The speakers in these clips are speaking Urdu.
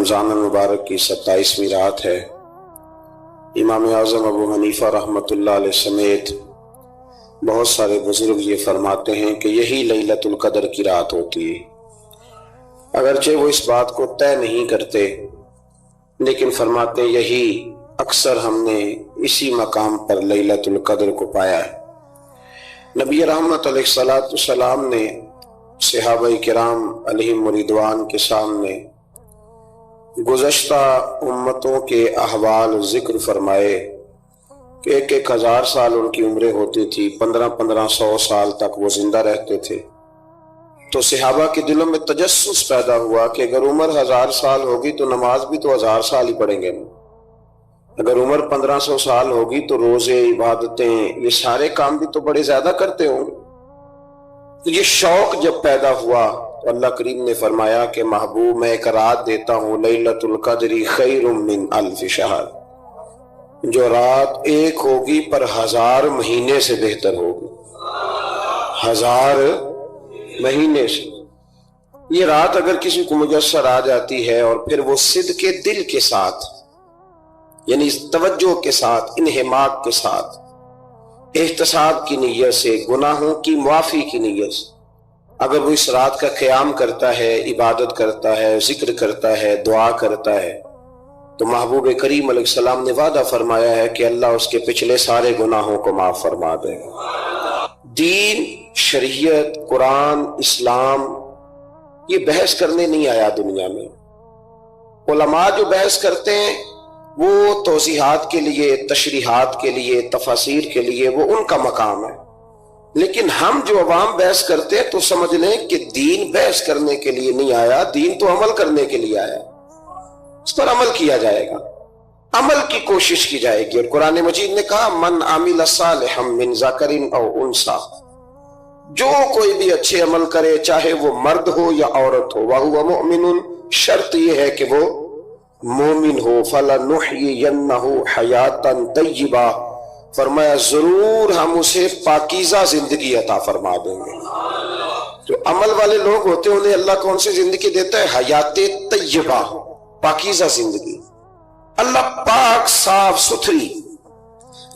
رمضان المبارک کی 27ویں رات ہے۔ امام اعظم ابو حنیفہ رحمۃ اللہ علیہ سمیت بہت سارے بزرگ یہ فرماتے ہیں کہ یہی لیلۃ القدر کی رات ہوتی ہے۔ اگرچہ وہ اس بات کو طے نہیں کرتے، لیکن فرماتے ہیں یہی اکثر ہم نے اسی مقام پر لیلۃ القدر کو پایا ہے۔ نبی رحمت علیہ السلام نے صحابہ کرام علیہم رضوان کے سامنے گزشتہ امتوں کے احوال ذکر فرمائے کہ 1,000 سال ان کی عمریں ہوتی تھی، 1500 سال تک وہ زندہ رہتے تھے۔ تو صحابہ کے دلوں میں تجسس پیدا ہوا کہ اگر عمر 1000 سال ہوگی تو نماز بھی تو 1000 سال ہی پڑھیں گے، اگر عمر 1500 سال ہوگی تو روزے، عبادتیں، یہ سارے کام بھی تو بڑے زیادہ کرتے ہوں گے۔ تو یہ شوق جب پیدا ہوا تو اللہ کریم نے فرمایا کہ محبوب میں ایک رات دیتا ہوں، لیلۃ القدر خیر من الف شہر، جو رات ایک ہوگی پر 1000 مہینے سے بہتر ہوگی، 1000 مہینے سے۔ یہ رات اگر کسی کو میسر آ جاتی ہے اور پھر وہ صدق دل کے ساتھ، یعنی توجہ کے ساتھ، انہماک کے ساتھ، احتساب کی نیت سے، گناہوں کی معافی کی نیت سے اگر وہ اس رات کا قیام کرتا ہے، عبادت کرتا ہے، ذکر کرتا ہے، دعا کرتا ہے، تو محبوب کریم علیہ السلام نے وعدہ فرمایا ہے کہ اللہ اس کے پچھلے سارے گناہوں کو معاف فرما دے گا۔ دین، شریعت، قرآن، اسلام یہ بحث کرنے نہیں آیا دنیا میں۔ علماء جو بحث کرتے ہیں وہ توضیحات کے لیے، تشریحات کے لیے، تفاسیر کے لیے، وہ ان کا مقام ہے، لیکن ہم جو عوام بحث کرتے ہیں تو سمجھ لیں کہ دین بحث کرنے کے لیے نہیں آیا، دین تو عمل کرنے کے لیے آیا، اس پر عمل کیا جائے گا، عمل کی کوشش کی جائے گی۔ اور قرآن مجید نے کہا من عمل صالحا من ذکر او انثی، جو کوئی بھی اچھے عمل کرے چاہے وہ مرد ہو یا عورت ہو، وہو مؤمن، شرط یہ ہے کہ وہ مومن ہو، فَلَنُحْيِيَنَّهُ حَيَاتًا طَيِّبَةً، فرمایا ضرور ہم اسے پاکیزہ زندگی عطا فرما دیں گے۔ جو عمل والے لوگ ہوتے ہیں انہیں اللہ کون سی زندگی دیتا ہے؟ حیات طیبہ، پاکیزہ زندگی۔ اللہ پاک، صاف ستھری،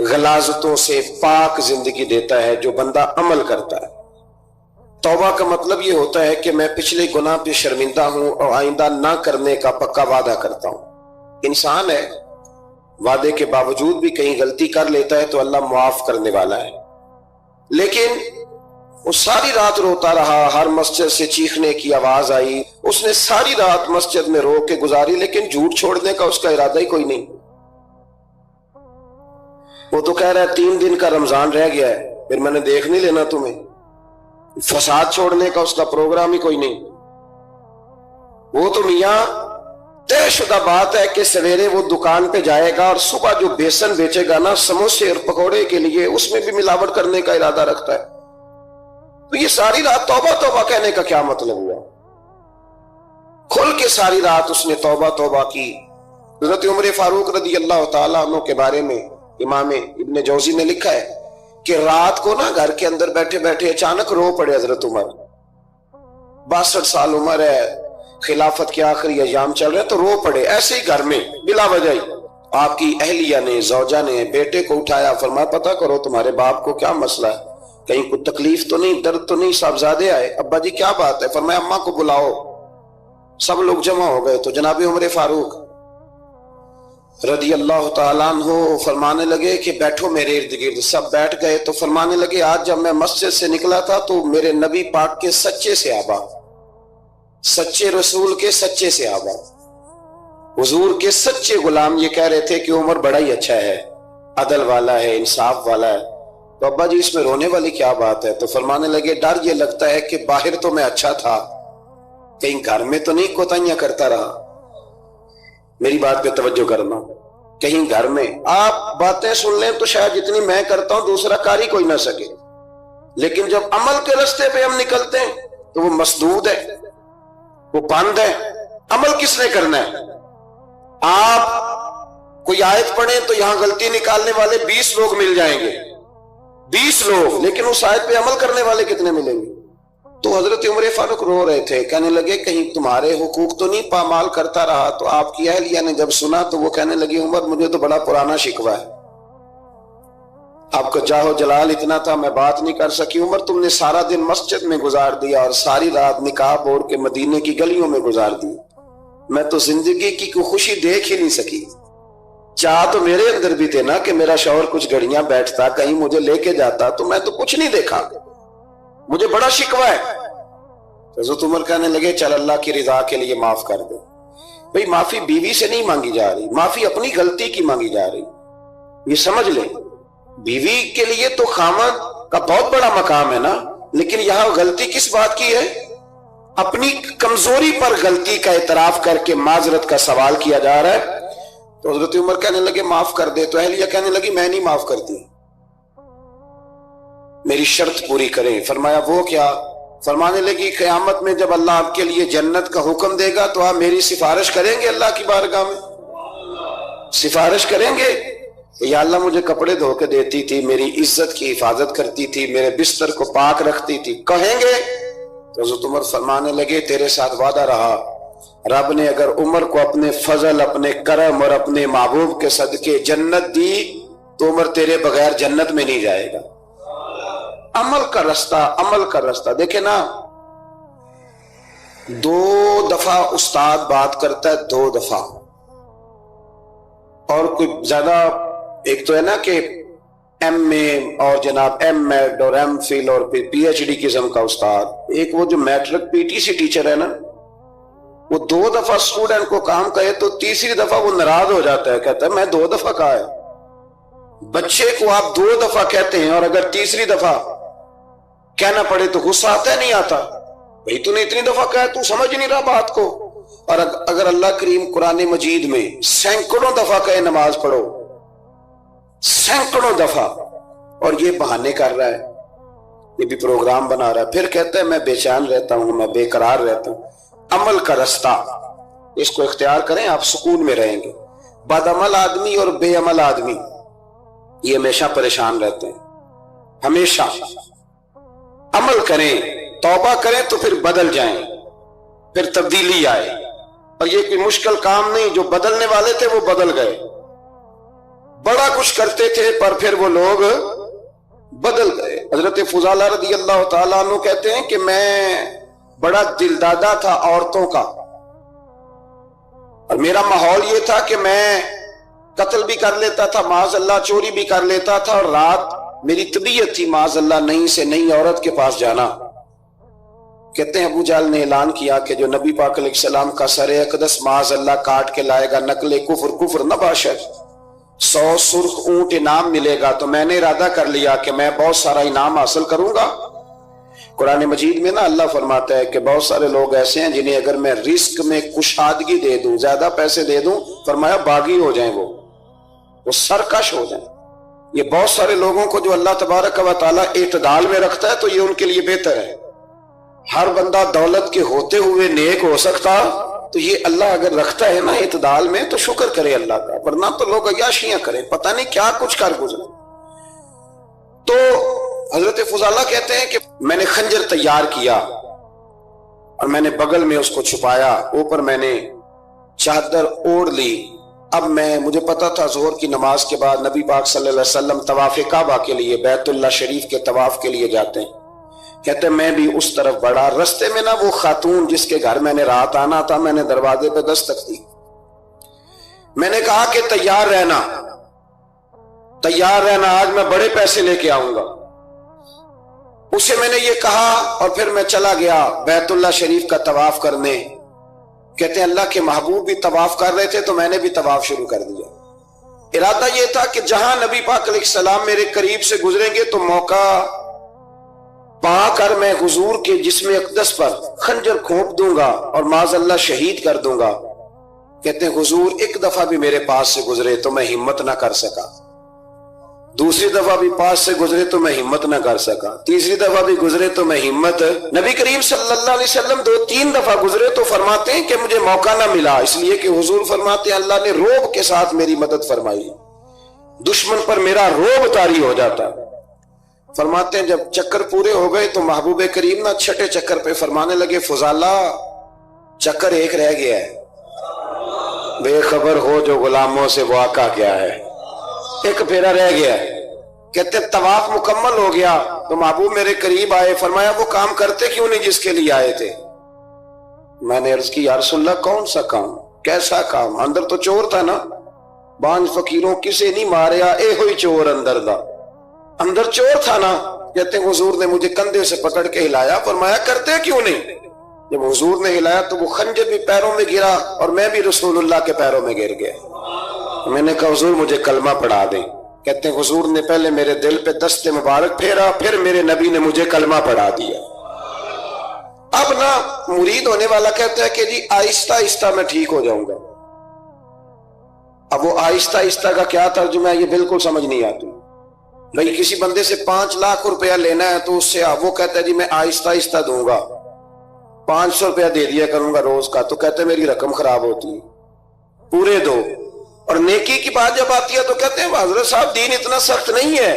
غلاظتوں سے پاک زندگی دیتا ہے جو بندہ عمل کرتا ہے۔ توبہ کا مطلب یہ ہوتا ہے کہ میں پچھلے گناہ پہ شرمندہ ہوں اور آئندہ نہ کرنے کا پکا وعدہ کرتا ہوں۔ انسان ہے، وعدے کے باوجود بھی کہیں غلطی کر لیتا ہے تو اللہ معاف کرنے والا ہے، لیکن وہ ساری رات روتا رہا، ہر مسجد سے چیخنے کی آواز آئی، اس نے ساری رات مسجد میں رو کے گزاری، لیکن جھوٹ چھوڑنے کا اس کا ارادہ ہی کوئی نہیں۔ وہ تو کہہ رہا ہے 3 دن کا رمضان رہ گیا ہے، پھر میں نے دیکھ نہیں لینا تمہیں۔ فساد چھوڑنے کا اس کا پروگرام ہی کوئی نہیں۔ وہ تو میاں طے شدہ بات ہے کہ سویرے وہ دکان پہ جائے گا اور صبح جو بیسن بیچے گا نا سموسے اور پکوڑے کے لیے، اس میں بھی ملاوٹ کرنے کا ارادہ رکھتا ہے۔ تو یہ ساری رات توبہ توبہ کہنے کا کیا مطلب ہوا؟ کھل کے ساری رات اس نے توبہ توبہ کی۔ حضرت عمر فاروق رضی اللہ تعالیٰ عنہ کے بارے میں امام ابن جوزی نے لکھا ہے کہ رات کو نا گھر کے اندر بیٹھے بیٹھے اچانک رو پڑے حضرت عمر، 62 سال عمر ہے، خلافت کے آخری ایام چل رہے تو رو پڑے ایسے ہی گھر میں بلا وجہ ہی۔ آپ کی اہلیہ نے، زوجہ نے بیٹے کو اٹھایا، فرمایا پتہ کرو تمہارے باپ کو کیا مسئلہ ہے، کہیں کوئی تکلیف تو نہیں، درد تو نہیں، صاحبزادے آئے، ابا جی کیا بات ہے؟ فرمایا اماں کو بلاؤ۔ سب لوگ جمع ہو گئے تو جناب عمر فاروق رضی اللہ تعالیٰ عنہ فرمانے لگے کہ بیٹھو میرے ارد گرد۔ سب بیٹھ گئے تو فرمانے لگے آج جب میں مسجد سے نکلا تھا تو میرے نبی پاک کے سچے صحابہ، سچے رسول کے سچے صحابہ، حضور کے سچے غلام یہ کہہ رہے تھے کہ عمر بڑا ہی اچھا ہے، عدل والا ہے، انصاف والا ہے۔ تو ابا جی اس میں رونے والی کیا بات ہے؟ تو فرمانے لگے ڈر یہ لگتا ہے کہ باہر تو میں اچھا تھا، کہیں گھر میں تو نہیں کوتاہیاں کرتا رہا۔ میری بات پہ توجہ کرنا، کہیں گھر میں آپ باتیں سن لیں تو شاید جتنی میں کرتا ہوں دوسرا کار ہی کوئی نہ سکے، لیکن جب عمل کے راستے پہ ہم نکلتے ہیں تو وہ مسدود ہے، وہ بند ہے۔ عمل کس نے کرنا ہے؟ آپ کوئی آیت پڑھیں تو یہاں غلطی نکالنے والے 20 لوگ مل جائیں گے، 20 لوگ، لیکن اس آیت پہ عمل کرنے والے کتنے ملیں گے؟ تو حضرت عمر فاروق رو رہے تھے، کہنے لگے کہیں تمہارے حقوق تو نہیں پامال کرتا رہا؟ تو آپ کی اہلیہ نے جب سنا تو وہ کہنے لگی عمر مجھے تو بڑا پرانا شکوہ ہے، آپ کا جاہ و جلال اتنا تھا میں بات نہیں کر سکی۔ عمر تم نے سارا دن مسجد میں گزار دیا اور ساری رات نقاب اوڑھ کے مدینے کی گلیوں میں گزار دی، میں تو زندگی کی کوئی خوشی دیکھ ہی نہیں سکی۔ چاہ تو میرے اندر بھی تھے نا کہ میرا شوہر کچھ گھڑیاں بیٹھتا، کہیں مجھے لے کے جاتا، تو میں تو کچھ نہیں دیکھا، مجھے بڑا شکوہ ہے۔ حضرت عمر کہنے لگے چل اللہ کی رضا کے لیے معاف کر دے۔ بھئی معافی بیوی سے نہیں مانگی جا رہی، معافی اپنی غلطی کی مانگی جا رہی، یہ سمجھ لیں۔ بیوی کے لیے تو خامد کا بہت بڑا مقام ہے نا، لیکن یہاں غلطی کس بات کی ہے؟ اپنی کمزوری پر غلطی کا اعتراف کر کے معذرت کا سوال کیا جا رہا ہے۔ تو حضرت عمر کہنے لگے معاف کر دے، تو اہلیہ کہنے لگی میں نہیں معاف کرتی، میری شرط پوری کریں۔ فرمایا وہ کیا؟ فرمانے لگی قیامت میں جب اللہ آپ کے لیے جنت کا حکم دے گا تو آپ میری سفارش کریں گے اللہ کی بارگاہ میں؟ سفارش کریں گے یا اللہ مجھے کپڑے دھو کے دیتی تھی، میری عزت کی حفاظت کرتی تھی، میرے بستر کو پاک رکھتی تھی، کہیں گے؟ تو حضرت عمر فرمانے لگے تیرے ساتھ وعدہ رہا، رب نے اگر عمر کو اپنے فضل، اپنے کرم اور اپنے محبوب کے صدقے جنت دی تو عمر تیرے بغیر جنت میں نہیں جائے گا۔ عمل کا رستہ، عمل کا رستہ دیکھیں نا، 2 دفعہ استاد بات کرتا ہے، 2 دفعہ، اور کوئی زیادہ، ایک تو ہے نا کہ ایم اے اور جناب ایم ایڈ اور ایم فل اور پھر پی ایچ ڈی قسم کا استاد، ایک وہ جو matric P T C teacher ہے نا، وہ 2 دفعہ اسٹوڈنٹ کو کام کہے تو تیسری دفعہ وہ ناراض ہو جاتا ہے، کہتا ہے میں 2 دفعہ کہا ہے۔ بچے کو آپ 2 دفعہ کہتے ہیں اور اگر تیسری دفعہ کہنا پڑے تو غصہ آتا ہے نہیں آتا؟ بھئی تو نے اتنی دفعہ کہا تو سمجھ نہیں رہا بات کو۔ اور اگر اللہ کریم قرآن مجید میں سینکڑوں دفعہ کہے نماز پڑھو، سینکڑوں دفعہ، اور یہ بہانے کر رہا ہے، یہ بھی پروگرام بنا رہا ہے، پھر کہتا ہے میں بے چین رہتا ہوں، میں بے قرار رہتا ہوں۔ عمل کا رستہ اس کو اختیار کریں، آپ سکون میں رہیں گے۔ بد عمل آدمی اور بے عمل آدمی یہ ہمیشہ پریشان رہتے ہیں، ہمیشہ۔ عمل کریں، توبہ کریں تو پھر بدل جائیں، پھر تبدیلی آئے، اور یہ کوئی مشکل کام نہیں، جو بدلنے والے تھے وہ بدل گئے، بڑا کچھ کرتے تھے پر پھر وہ لوگ بدل گئے۔ حضرت فضالہ رضی اللہ تعالیٰ عنہ کہتے ہیں کہ میں بڑا دلدادہ تھا عورتوں کا، اور میرا ماحول یہ تھا کہ میں قتل بھی کر لیتا تھا، معاذ اللہ چوری بھی کر لیتا تھا، اور رات میری طبیعت تھی معاذ اللہ نئی سے نئی عورت کے پاس جانا۔ کہتے ہیں ابو جہل نے اعلان کیا کہ جو نبی پاک علیہ السلام کا سر اقدس معاذ اللہ کاٹ کے لائے گا، نقل کفر کفر نہ باشد، 100 سرخ اونٹ انعام ملے گا۔ تو میں نے ارادہ کر لیا کہ میں بہت سارا انعام حاصل کروں گا۔ قرآن مجید میں نا اللہ فرماتا ہے کہ بہت سارے لوگ ایسے ہیں جنہیں اگر میں رزق میں کشادگی دے دوں، زیادہ پیسے دے دوں، فرمایا باغی ہو جائیں، وہ سرکش ہو جائیں۔ یہ بہت سارے لوگوں کو جو اللہ تبارک و تعالیٰ اعتدال میں رکھتا ہے تو یہ ان کے لیے بہتر ہے۔ ہر بندہ دولت کے ہوتے ہوئے نیک ہو سکتا، تو یہ اللہ اگر رکھتا ہے نا اعتدال میں تو شکر کرے اللہ کا، ورنہ تو لوگ عیاشیاں کریں، پتہ نہیں کیا کچھ کر گزرے۔ تو حضرت فضالہ کہتے ہیں کہ میں نے خنجر تیار کیا اور میں نے بغل میں اس کو چھپایا، اوپر میں نے چادر اوڑھ لی۔ اب مجھے پتا تھا ظہر کی نماز کے بعد نبی پاک صلی اللہ علیہ وسلم طواف کعبہ کے لیے، بیت اللہ شریف کے طواف کے لیے جاتے ہیں۔ کہتے ہیں میں بھی اس طرف بڑھا، رستے میں نا وہ خاتون جس کے گھر میں نے رات آنا تھا، میں نے دروازے پہ دستک دی، میں نے کہا کہ تیار رہنا، تیار رہنا، آج میں بڑے پیسے لے کے آؤں گا۔ اسے میں نے یہ کہا اور پھر میں چلا گیا بیت اللہ شریف کا طواف کرنے۔ کہتے ہیں اللہ کے محبوب بھی طواف کر رہے تھے تو میں نے بھی طواف شروع کر دیا۔ ارادہ یہ تھا کہ جہاں نبی پاک علیہ السلام میرے قریب سے گزریں گے تو موقع پا کر میں حضور کے جسم اقدس پر خنجر کھونپ دوں گا اور معاذ اللہ شہید کر دوں گا۔ کہتے ہیں حضور ایک دفعہ بھی میرے پاس سے گزرے تو میں ہمت نہ کر سکا، دوسری دفعہ بھی پاس سے گزرے تو میں ہمت نہ کر سکا، تیسری دفعہ بھی گزرے تو میں ہمت، نبی کریم صلی اللہ علیہ وسلم 2-3 دفعہ گزرے تو فرماتے ہیں کہ مجھے موقع نہ ملا، اس لیے کہ حضور فرماتے ہیں اللہ نے روب کے ساتھ میری مدد فرمائی، دشمن پر میرا روب طاری ہو جاتا۔ فرماتے ہیں جب چکر پورے ہو گئے تو محبوب کریم نہ چھٹے چکر پہ فرمانے لگے فضالہ چکر ایک رہ گیا ہے، بے خبر ہو جو غلاموں سے وہ آقا کیا ہے، ایک پھیرا رہ گیا ہے۔ کہتے طواف مکمل ہو گیا تو محبوب میرے قریب آئے، فرمایا وہ کام کرتے کیوں نہیں جس کے لیے آئے تھے؟ میں نے عرض کی یا رسول اللہ کون سا کام، کیسا کام؟ اندر تو چور تھا نا، بانج فقیروں کسے نہیں ماریا، اے ہوئی چور اندر دا، اندر چور تھا نا۔ کہتے ہیں حضور نے مجھے کندھے سے پکڑ کے ہلایا، فرمایا کرتے کیوں نہیں؟ جب حضور نے ہلایا تو وہ خنجر بھی پیروں میں گرا اور میں بھی رسول اللہ کے پیروں میں گر گیا۔ میں نے کہا حضور مجھے کلمہ پڑھا دیں۔ کہتے ہیں حضور نے پہلے میرے دل پہ دست مبارک پھیرا، پھر میرے نبی نے مجھے کلمہ پڑھا دیا۔ اب نا مرید ہونے والا کہتا ہے کہ جی آہستہ آہستہ میں ٹھیک ہو جاؤں گا۔ اب وہ آہستہ آہستہ کا کیا ترجمہ ہے یہ بالکل سمجھ نہیں آتی۔ بھئی کسی بندے سے 5 لاکھ روپیہ لینا ہے تو اس سے وہ کہتا ہے جی میں آہستہ آہستہ دوں گا، 500 روپیہ دے دیا کروں گا روز کا، تو کہتے ہیں میری رقم خراب ہوتی ہے، پورے دو۔ اور نیکی کی بات جب آتی ہے تو کہتے ہیں حضرت صاحب دین اتنا سخت نہیں ہے،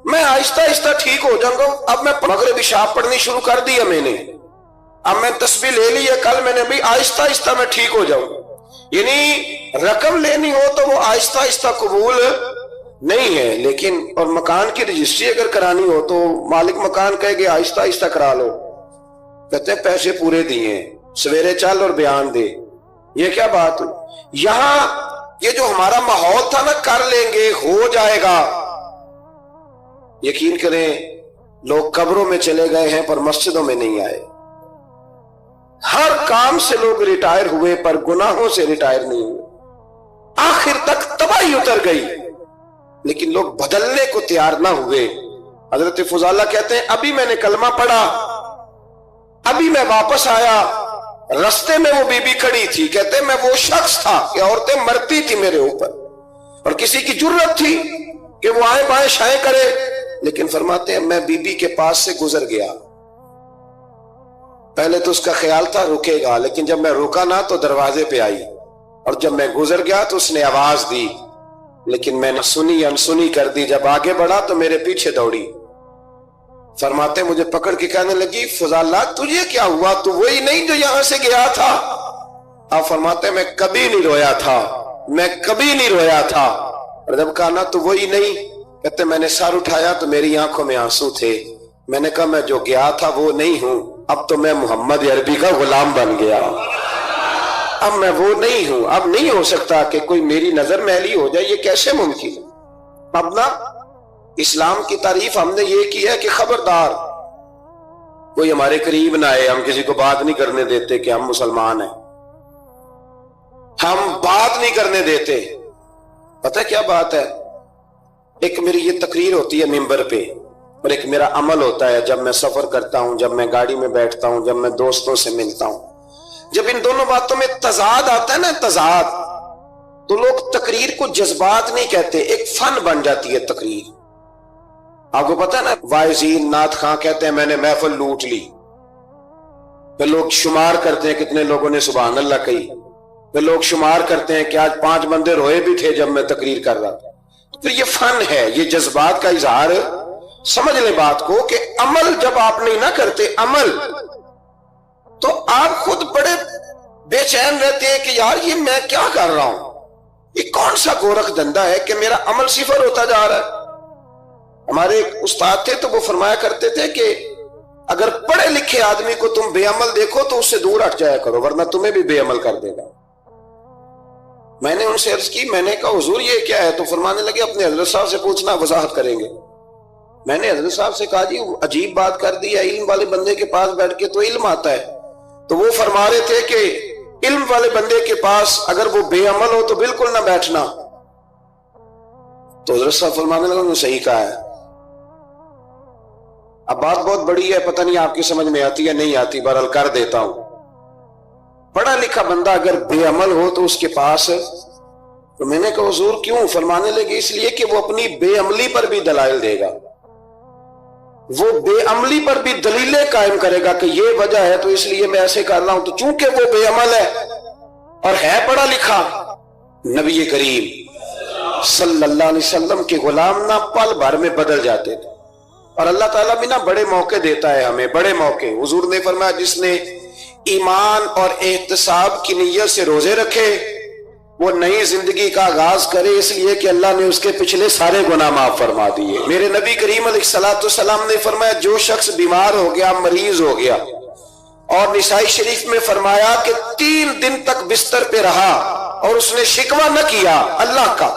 میں آہستہ آہستہ ٹھیک ہو جاؤں گا۔ اب میں مغرب عشاء پڑھنی شروع کر دی ہے میں نے، اب میں تسبیح لے لی ہے، کل میں نے بھی آہستہ آہستہ میں ٹھیک ہو جاؤں گا۔ یعنی رقم لینی ہو تو وہ آہستہ آہستہ قبول نہیں ہے، لیکن اور مکان کی رجسٹری اگر کرانی ہو تو مالک مکان کہے گے آہستہ آہستہ کرا لو، کہتے ہیں پیسے پورے دیے، سویرے چل اور بیان دے۔ یہ کیا بات ہوئی؟ یہاں یہ جو ہمارا ماحول تھا نا کر لیں گے ہو جائے گا، یقین کریں لوگ قبروں میں چلے گئے ہیں پر مسجدوں میں نہیں آئے۔ ہر کام سے لوگ ریٹائر ہوئے پر گناہوں سے ریٹائر نہیں ہوئے، آخر تک تباہی اتر گئی لیکن لوگ بدلنے کو تیار نہ ہوئے۔ حضرت فضالہ کہتے ہیں ابھی میں نے کلمہ پڑھا، ابھی میں واپس آیا، رستے میں وہ بی بی کھڑی تھی، کہتے ہیں میں وہ شخص تھا کہ عورتیں مرتی تھی میرے اوپر اور کسی کی جرت تھی کہ وہ آئیں بائیں شائیں کرے، لیکن فرماتے ہیں میں بی بی کے پاس سے گزر گیا۔ پہلے تو اس کا خیال تھا رکے گا، لیکن جب میں رکا نہ تو دروازے پہ آئی، اور جب میں گزر گیا تو اس نے آواز دی، لیکن میں نے سنی انسنی کر دی۔ جب آگے بڑھا تو میرے پیچھے دوڑی، فرماتے مجھے پکڑ کے کہنے لگی فضالہ تجھے کیا ہوا، تو وہی نہیں جو یہاں سے گیا تھا؟ آپ فرماتے میں کبھی نہیں رویا تھا، میں کبھی نہیں رویا تھا۔ اور جب کہا نا تو وہی نہیں، کہتے میں نے سر اٹھایا تو میری آنکھوں میں آنسو تھے۔ میں نے کہا میں جو گیا تھا وہ نہیں ہوں، اب تو میں محمد عربی کا غلام بن گیا، اب میں وہ نہیں ہوں، اب نہیں ہو سکتا کہ کوئی میری نظر میلی ہو جائے، یہ کیسے ممکن؟ اب نا اسلام کی تعریف ہم نے یہ کی ہے کہ خبردار کوئی ہمارے قریب نہ آئے، ہم کسی کو بات نہیں کرنے دیتے کہ ہم مسلمان ہیں، ہم بات نہیں کرنے دیتے۔ پتہ کیا بات ہے، ایک میری یہ تقریر ہوتی ہے ممبر پہ، اور ایک میرا عمل ہوتا ہے جب میں سفر کرتا ہوں، جب میں گاڑی میں بیٹھتا ہوں، جب میں دوستوں سے ملتا ہوں۔ جب ان دونوں باتوں میں تضاد آتا ہے نا، تضاد، تو لوگ تقریر کو جذبات نہیں کہتے، ایک فن بن جاتی ہے تقریر۔ آپ کو پتا ہے نا وائزین نعت خاں کہتے ہیں میں نے محفل لوٹ لی، پھر لوگ شمار کرتے ہیں کتنے لوگوں نے سبحان اللہ کہی، پھر لوگ شمار کرتے ہیں کہ آج 5 بندے روئے بھی تھے جب میں تقریر کر رہا تھا۔ پھر یہ فن ہے، یہ جذبات کا اظہار۔ سمجھ لیں بات کو کہ عمل جب آپ نہیں نہ کرتے عمل، تو آپ خود بڑے بے چین رہتے ہیں کہ یار یہ میں کیا کر رہا ہوں، یہ کون سا گورکھ دھندا ہے کہ میرا عمل صفر ہوتا جا رہا ہے۔ ہمارے ایک استاد تھے تو وہ فرمایا کرتے تھے کہ اگر پڑھے لکھے آدمی کو تم بے عمل دیکھو تو اس سے دور ہٹ جایا کرو ورنہ تمہیں بھی بے عمل کر دے گا۔ میں نے ان سے عرض کی، میں نے کہا حضور یہ کیا ہے؟ تو فرمانے لگے اپنے حضرت صاحب سے پوچھنا، وضاحت کریں گے۔ میں نے حضرت صاحب سے کہا جی عجیب بات کر دی ہے، علم والے بندے کے پاس بیٹھ کے تو علم آتا ہے۔ تو وہ فرما رہے تھے کہ علم والے بندے کے پاس اگر وہ بے عمل ہو تو بالکل نہ بیٹھنا۔ تو حضرت صاحب فرمانے لگے انہوں نے صحیح کہا ہے۔ اب بات بہت بڑی ہے، پتہ نہیں آپ کی سمجھ میں آتی ہے نہیں آتی، بہرحال کر دیتا ہوں۔ پڑھا لکھا بندہ اگر بے عمل ہو تو اس کے پاس، تو میں نے کہا حضور کیوں؟ فرمانے لگے اس لیے کہ وہ اپنی بے عملی پر بھی دلائل دے گا، وہ بے عملی پر بھی دلیلیں قائم کرے گا کہ یہ وجہ ہے تو اس لیے میں ایسے کر رہا ہوں۔ تو چونکہ وہ بے عمل ہے اور ہے پڑھا لکھا، نبی کریم صلی اللہ علیہ وسلم کے غلام نہ پل بھر میں بدل جاتے تھے۔ اور اللہ تعالیٰ بھی نا بڑے موقع دیتا ہے ہمیں، بڑے موقع۔ حضور نے فرمایا جس نے ایمان اور احتساب کی نیت سے روزے رکھے وہ نئی زندگی کا آغاز کرے، اس لیے کہ اللہ نے اس کے پچھلے سارے گناہ معاف فرما دیے۔ میرے نبی کریم علیہ السلام نے فرمایا جو شخص بیمار ہو گیا، مریض ہو گیا، اور نسائی شریف میں فرمایا کہ 3 دن تک بستر پہ رہا اور اس نے شکوہ نہ کیا اللہ کا،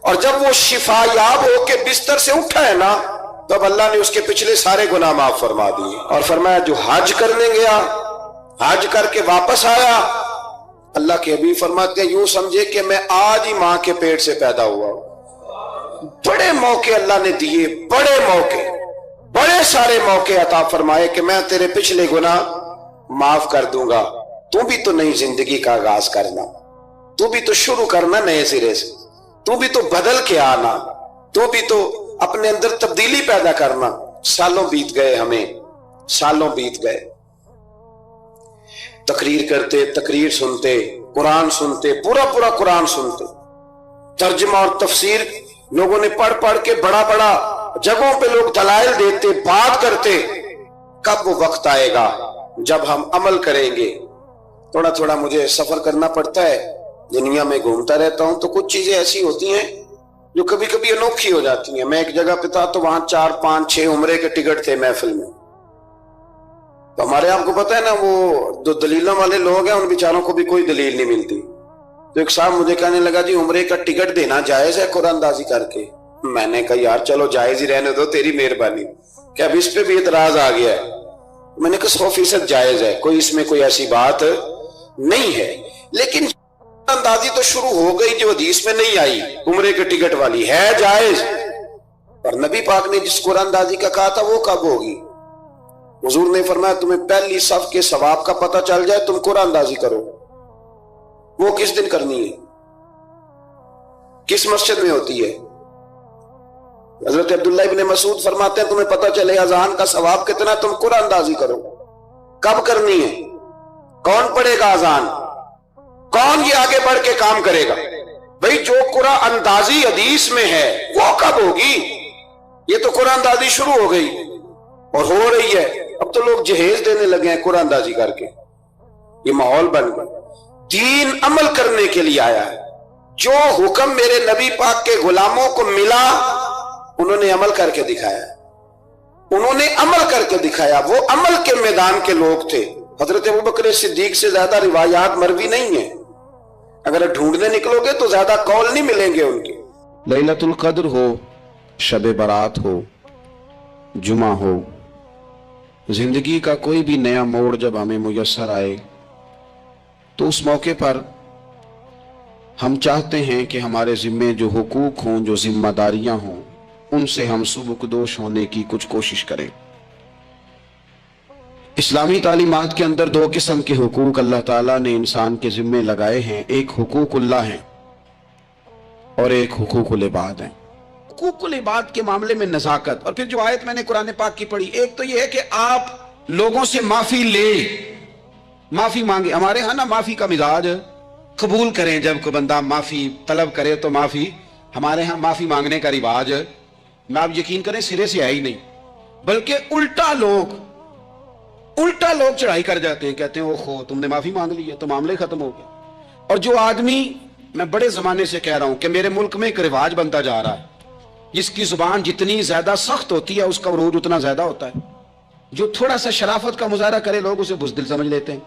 اور جب وہ شفا یاب ہو کے بستر سے اٹھا ہے نا، تب اللہ نے اس کے پچھلے سارے گناہ معاف فرما دیے۔ اور فرمایا جو حج کرنے گیا، حج کر کے واپس آیا، اللہ کے حبیب فرماتے ہیں یوں سمجھے کہ میں آج ہی ماں کے پیٹ سے پیدا ہوا۔ بڑے موقع اللہ نے دیے، بڑے موقع، بڑے سارے موقع عطا فرمائے کہ میں تیرے پچھلے گناہ معاف کر دوں گا، تو بھی تو نئی زندگی کا آغاز کرنا، تو بھی تو شروع کرنا نئے سرے سے، تو بھی تو بدل کے آنا، تو بھی تو اپنے اندر تبدیلی پیدا کرنا۔ سالوں بیت گئے، ہمیں سالوں بیت گئے، تقریر کرتے، تقریر سنتے، قرآن سنتے، پورا قرآن سنتے، ترجمہ اور تفسیر لوگوں نے پڑھ پڑھ کے بڑا جگہوں پہ لوگ دلائل دیتے، بات کرتے۔ کب وہ وقت آئے گا جب ہم عمل کریں گے؟ تھوڑا مجھے سفر کرنا پڑتا ہے، دنیا میں گھومتا رہتا ہوں، تو کچھ چیزیں ایسی ہوتی ہیں جو کبھی کبھی انوکھی ہو جاتی ہیں۔ میں ایک جگہ پہ تھا تو وہاں 4 5 6 عمرے کے ٹکٹ تھے محفل میں، تو ہمارے آپ کو پتہ ہے نا وہ جو دلیلوں والے لوگ ہیں ان بیچاروں کو بھی کوئی دلیل نہیں ملتی۔ تو ایک صاحب مجھے کہنے لگا جی عمرے کا ٹکٹ دینا جائز ہے قرآن اندازی کر کے؟ میں نے کہا یار چلو جائز ہی رہنے دو، تیری مہربانی، کہ اب اس پہ بھی اعتراض آ گیا ہے۔ میں نے کہا 100% جائز ہے، کوئی اس میں کوئی ایسی بات نہیں ہے، لیکن اندازی تو شروع ہو گئی جو حدیث میں نہیں آئی، عمرے کے ٹکٹ والی ہے جائز، اور نبی پاک نے جس قرآن اندازی کا کہا تھا وہ کب ہوگی؟ حضور نے فرمایا تمہیں پہلی صف کے ثواب کا پتہ چل جائے تم قرآن اندازی کرو، وہ کس دن کرنی ہے، کس مسجد میں ہوتی ہے؟ حضرت عبداللہ ابن مسعود فرماتے ہیں تمہیں پتہ چلے اذان کا ثواب کتنا، تم قرآن اندازی کرو۔ کب کرنی ہے؟ کون پڑھے گا اذان؟ کون یہ آگے بڑھ کے کام کرے گا؟ بھئی جو قرآن اندازی حدیث میں ہے وہ کب ہوگی؟ یہ تو قرآن اندازی شروع ہو گئی اور ہو رہی ہے، اب تو لوگ جہیز دینے لگے ہیں قرآن اندازی کر کے، یہ ماحول بن گیا۔ دین عمل کرنے کے لیے آیا ہے، جو حکم میرے نبی پاک کے غلاموں کو ملا انہوں نے عمل کر کے دکھایا، انہوں نے عمل کر کے دکھایا، وہ عمل کے میدان کے لوگ تھے۔ حضرت ابوبکر صدیق سے زیادہ روایات مروی نہیں ہیں، اگر ڈھونڈنے نکلو گے تو زیادہ قول نہیں ملیں گے ان کے۔ لیلۃ القدر ہو، شب برات ہو، جمعہ ہو، زندگی کا کوئی بھی نیا موڑ جب ہمیں میسر آئے تو اس موقع پر ہم چاہتے ہیں کہ ہمارے ذمے جو حقوق ہوں، جو ذمہ داریاں ہوں، ان سے ہم سبکدوش ہونے کی کچھ کوشش کریں۔ اسلامی تعلیمات کے اندر 2 قسم کے حقوق اللہ تعالیٰ نے انسان کے ذمے لگائے ہیں، ایک حقوق اللہ ہیں اور ایک حقوق العباد ہیں۔ حقوق العباد کے معاملے میں نزاکت، اور پھر جو آیت میں نے قرآن پاک کی پڑھی، ایک تو یہ ہے کہ آپ لوگوں سے معافی لیں، معافی مانگیں۔ ہمارے ہاں نا معافی کا مزاج قبول کریں، جب کوئی بندہ معافی طلب کرے تو معافی، ہمارے ہاں معافی مانگنے کا رواج میں آپ یقین کریں سرے سے ہے ہی نہیں، بلکہ الٹا لوگ چڑھائی کر جاتے ہیں، کہتے ہیں وہ خو تم نے معافی مانگ لی ہے تو معاملے ختم ہو گئے۔ اور جو آدمی، میں بڑے زمانے سے کہہ رہا ہوں کہ میرے ملک میں ایک رواج بنتا جا رہا ہے، جس کی زبان جتنی زیادہ سخت ہوتی ہے اس کا عروج اتنا زیادہ ہوتا ہے، جو تھوڑا سا شرافت کا مظاہرہ کرے لوگ اسے بزدل سمجھ لیتے ہیں۔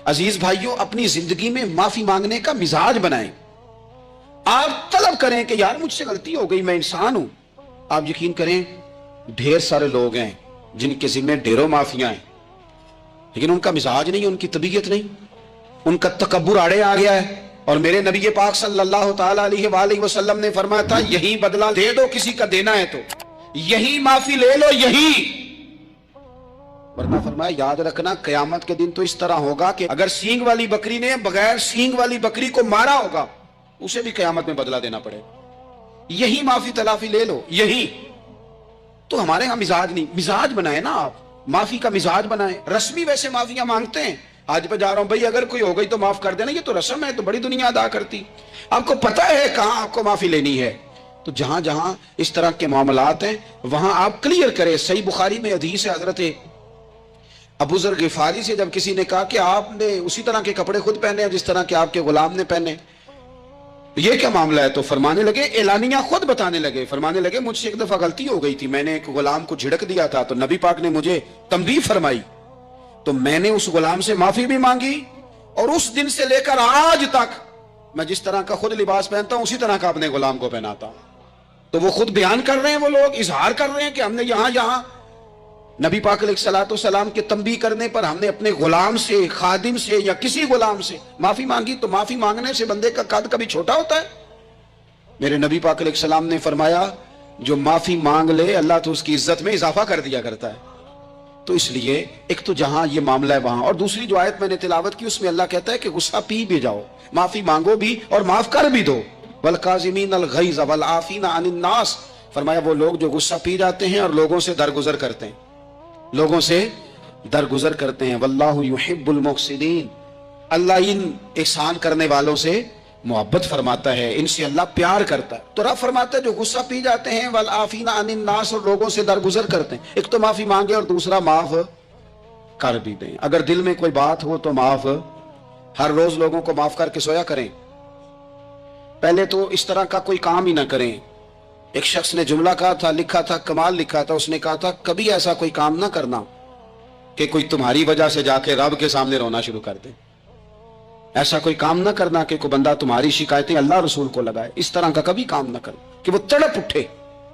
عزیز بھائیوں، اپنی زندگی میں معافی مانگنے کا مزاج بنائیں، آپ طلب کریں کہ یار مجھ سے غلطی ہو گئی، میں انسان ہوں۔ آپ یقین کریں ڈھیر سارے لوگ ہیں جن کے ذمہ ڈھیروں معافیاں ہیں، لیکن ان کا مزاج نہیں، ان کی طبیعت نہیں، ان کا تکبر آڑے آ گیا ہے۔ اور میرے نبی پاک صلی اللہ تعالیٰ علیہ وآلہ وسلم نے فرمایا تھا یہی بدلہ دے دو کسی کا دینا ہے تو، یہی معافی لے لو، یہی، ورنہ فرمایا یاد رکھنا قیامت کے دن تو اس طرح ہوگا کہ اگر سینگ والی بکری نے بغیر سینگ والی بکری کو مارا ہوگا اسے بھی قیامت میں بدلہ دینا پڑے، یہی معافی تلافی لے لو، یہی۔ تو ہمارے ہاں مزاج نہیں، مزاج بنائیں نا، آپ معافی کا مزاج بنائیں۔ رسمی ویسے معافیاں مانگتے ہیں، آج پہ جا رہا ہوں بھائی اگر کوئی ہو گئی تو معاف کر دینا، یہ تو رسم ہے، تو بڑی دنیا ادا کرتی۔ آپ کو پتہ ہے کہاں آپ کو معافی لینی ہے، تو جہاں جہاں اس طرح کے معاملات ہیں وہاں آپ کلیئر کریں. صحیح بخاری میں حدیث ہے حضرت ابو ذر غفاری سے، جب کسی نے کہا کہ آپ نے اسی طرح کے کپڑے خود پہنے ہیں جس طرح کے آپ کے غلام نے پہنے، یہ کیا معاملہ ہے؟ تو فرمانے لگے، اعلانیہ خود بتانے لگے، فرمانے لگے مجھ سے ایک دفعہ غلطی ہو گئی تھی، میں نے ایک غلام کو جھڑک دیا تھا تو نبی پاک نے مجھے تنبیہ فرمائی، تو میں نے اس غلام سے معافی بھی مانگی، اور اس دن سے لے کر آج تک میں جس طرح کا خود لباس پہنتا ہوں اسی طرح کا اپنے غلام کو پہناتا ہوں. تو وہ خود بیان کر رہے ہیں، وہ لوگ اظہار کر رہے ہیں کہ ہم نے یہاں نبی پاک علیہ الصلوۃ والسلام کے تنبیہ کرنے پر ہم نے اپنے غلام سے، خادم سے یا کسی غلام سے معافی مانگی. تو معافی مانگنے سے بندے کا قد کبھی چھوٹا ہوتا ہے؟ میرے نبی پاک علیہ السلام نے فرمایا جو معافی مانگ لے اللہ تو اس کی عزت میں اضافہ کر دیا کرتا ہے. تو اس لیے ایک تو جہاں یہ معاملہ ہے وہاں، اور دوسری جو آیت میں نے تلاوت کی اس میں اللہ کہتا ہے کہ غصہ پی بھی جاؤ، معافی مانگو بھی اور معاف کر بھی دو. والکاظمین الغیظ والعافین عن الناس، فرمایا وہ لوگ جو غصہ پی جاتے ہیں اور لوگوں سے درگزر کرتے ہیں، لوگوں سے درگزر کرتے ہیں. واللہ یحب المحسنین، اللہ ان احسان کرنے والوں سے محبت فرماتا ہے، ان سے اللہ پیار کرتا ہے. تو رب فرماتا ہے جو غصہ پی جاتے ہیں والعافین عن الناس، اور لوگوں سے درگزر کرتے ہیں، ایک تو معافی مانگے اور دوسرا معاف کر بھی دیں. اگر دل میں کوئی بات ہو تو معاف، ہر روز لوگوں کو معاف کر کے سویا کریں. پہلے تو اس طرح کا کوئی کام ہی نہ کریں. ایک شخص نے جملہ کہا تھا، لکھا تھا، کمال لکھا تھا، اس نے کہا تھا کبھی ایسا کوئی کام نہ کرنا کہ کوئی تمہاری وجہ سے جا کے رب کے سامنے رونا شروع کر دے. ایسا کوئی کام نہ کرنا کہ کوئی بندہ تمہاری شکایتیں اللہ رسول کو لگائے. اس طرح کا کبھی کام نہ کرو کہ وہ تڑپ اٹھے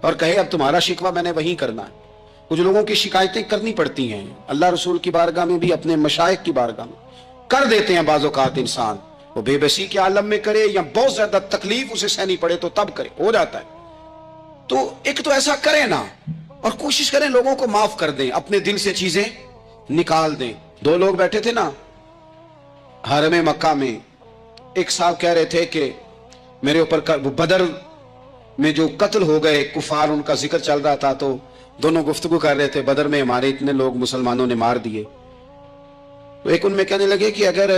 اور کہے اب تمہارا شکوہ میں نے وہیں کرنا ہے. کچھ لوگوں کی شکایتیں کرنی پڑتی ہیں اللہ رسول کی بارگاہ میں بھی، اپنے مشائخ کی بارگاہ میں کر دیتے ہیں. بعض اوقات انسان وہ بے بسی کے عالم میں کرے یا بہت زیادہ تکلیف اسے سہنی پڑے تو تب کرے، ہو جاتا ہے. تو ایک تو ایسا کریں نا، اور کوشش کریں لوگوں کو معاف کر دیں، اپنے دل سے چیزیں نکال دیں. دو لوگ بیٹھے تھے نا حرم مکہ میں، ایک صاحب کہہ رہے تھے کہ میرے اوپر بدر میں جو قتل ہو گئے کفار، ان کا ذکر چل رہا تھا، تو دونوں گفتگو کر رہے تھے بدر میں ہمارے اتنے لوگ مسلمانوں نے مار دیے. تو ایک ان میں کہنے لگے کہ اگر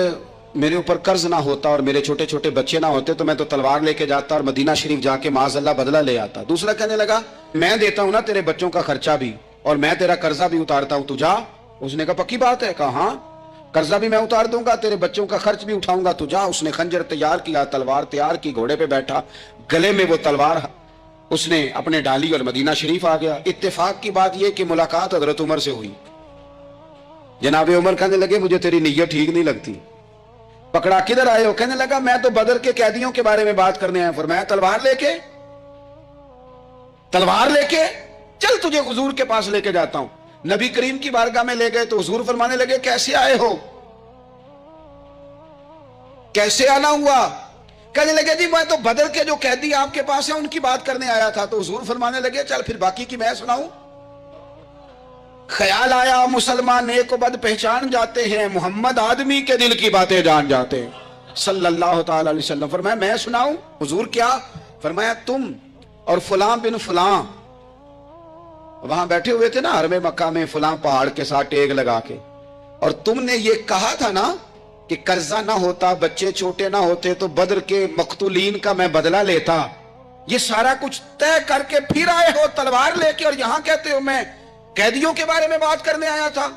میرے اوپر قرض نہ ہوتا اور میرے چھوٹے چھوٹے بچے نہ ہوتے تو میں تو تلوار لے کے جاتا اور مدینہ شریف جا کے معاذ اللہ بدلہ لے آتا. دوسرا کہنے لگا میں دیتا ہوں نا تیرے بچوں کا خرچہ بھی اور میں تیرا قرضہ بھی اتارتا ہوں، تو جا. اس نے کہا پکی بات ہے؟ کہا ہاں، قرضہ بھی میں اتار دوں گا، تیرے بچوں کا خرچ بھی اٹھاؤں گا، تو جا. اس نے خنجر تیار کیا، تلوار تیار کی، گھوڑے پہ بیٹھا، گلے میں وہ تلوار اس نے اپنے ڈالی اور مدینہ شریف آ گیا. اتفاق کی بات یہ کہ ملاقات حضرت عمر سے ہوئی. جناب عمر کہنے لگے مجھے تیری نیت ٹھیک نہیں لگتی. پکڑا کدھر آئے ہو؟ کہنے لگا میں تو بدر کے قیدیوں کے بارے میں بات کرنے آیا. فرمایا تلوار لے کے چل تجھے حضور کے پاس لے کے جاتا ہوں. نبی کریم کی بارگاہ میں لے گئے تو حضور فرمانے لگے کیسے آئے ہو، کیسے آنا ہوا؟ کہنے لگے جی میں تو بدر کے جو قیدی آپ کے پاس ہیں ان کی بات کرنے آیا تھا. تو حضور فرمانے لگے چل پھر باقی کی میں سناؤں. خیال آیا مسلمان نیک و بد پہچان جاتے ہیں، محمد آدمی کے دل کی باتیں جان جاتے ہیں صلی اللہ تعالی علیہ وسلم. فرمایا میں سناؤں؟ حضور کیا؟ فرمایا تم اور فلاں بن فلاں وہاں بیٹھے ہوئے تھے نا حرم مکہ میں فلاں پہاڑ کے ساتھ ٹیگ لگا کے، اور تم نے یہ کہا تھا نا کہ قرضہ نہ ہوتا، بچے چھوٹے نہ ہوتے تو بدر کے مقتولین کا میں بدلہ لیتا. یہ سارا کچھ طے کر کے پھر آئے ہو تلوار لے کے، اور یہاں کہتے ہو میں قیدیوں کے بارے میں بات کرنے آیا تھا.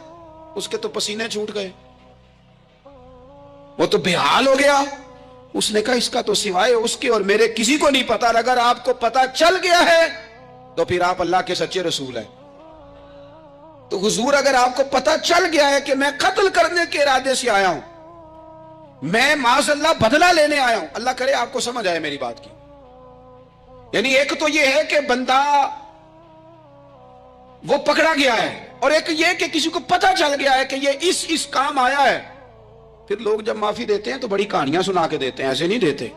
اس کے تو پسینے چھوٹ گئے، وہ تو بے حال ہو گیا. اس نے کہا اس کا تو سوائے اس کے اور میرے کسی کو نہیں پتا. اگر آپ کو پتا چل گیا ہے تو پھر آپ اللہ کے سچے رسول ہیں. تو حضور اگر آپ کو پتا چل گیا ہے کہ میں قتل کرنے کے ارادے سے آیا ہوں، میں معاذ اللہ بدلہ لینے آیا ہوں، اللہ کرے آپ کو سمجھ آئے میری بات کی. یعنی ایک تو یہ ہے کہ بندہ وہ پکڑا گیا ہے، اور ایک یہ کہ کسی کو پتا چل گیا ہے کہ یہ اس کام آیا ہے. پھر لوگ جب معافی دیتے ہیں تو بڑی کہانیاں سنا کے دیتے ہیں، ایسے نہیں دیتے.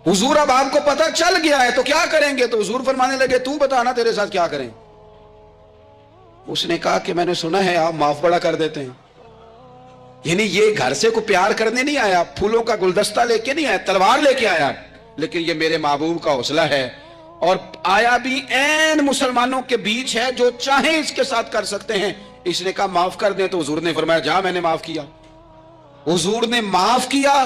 حضور اب آپ کو پتا چل گیا ہے تو کیا کریں گے؟ تو حضور فرمانے لگے تو بتانا تیرے ساتھ کیا کریں. اس نے کہا کہ میں نے سنا ہے آپ معاف بڑا کر دیتے ہیں. یعنی یہ گھر سے کو پیار کرنے نہیں آیا، پھولوں کا گلدستہ لے کے نہیں آیا، تلوار لے کے آیا، لیکن یہ میرے محبوب کا حوصلہ ہے. اور آیا بھی عین مسلمانوں کے بیچ ہے، جو چاہیں اس کے ساتھ کر سکتے ہیں. اس نے کہا معاف کر دیں، تو حضور نے فرمایا جا میں نے معاف کیا. حضور نے معاف کیا،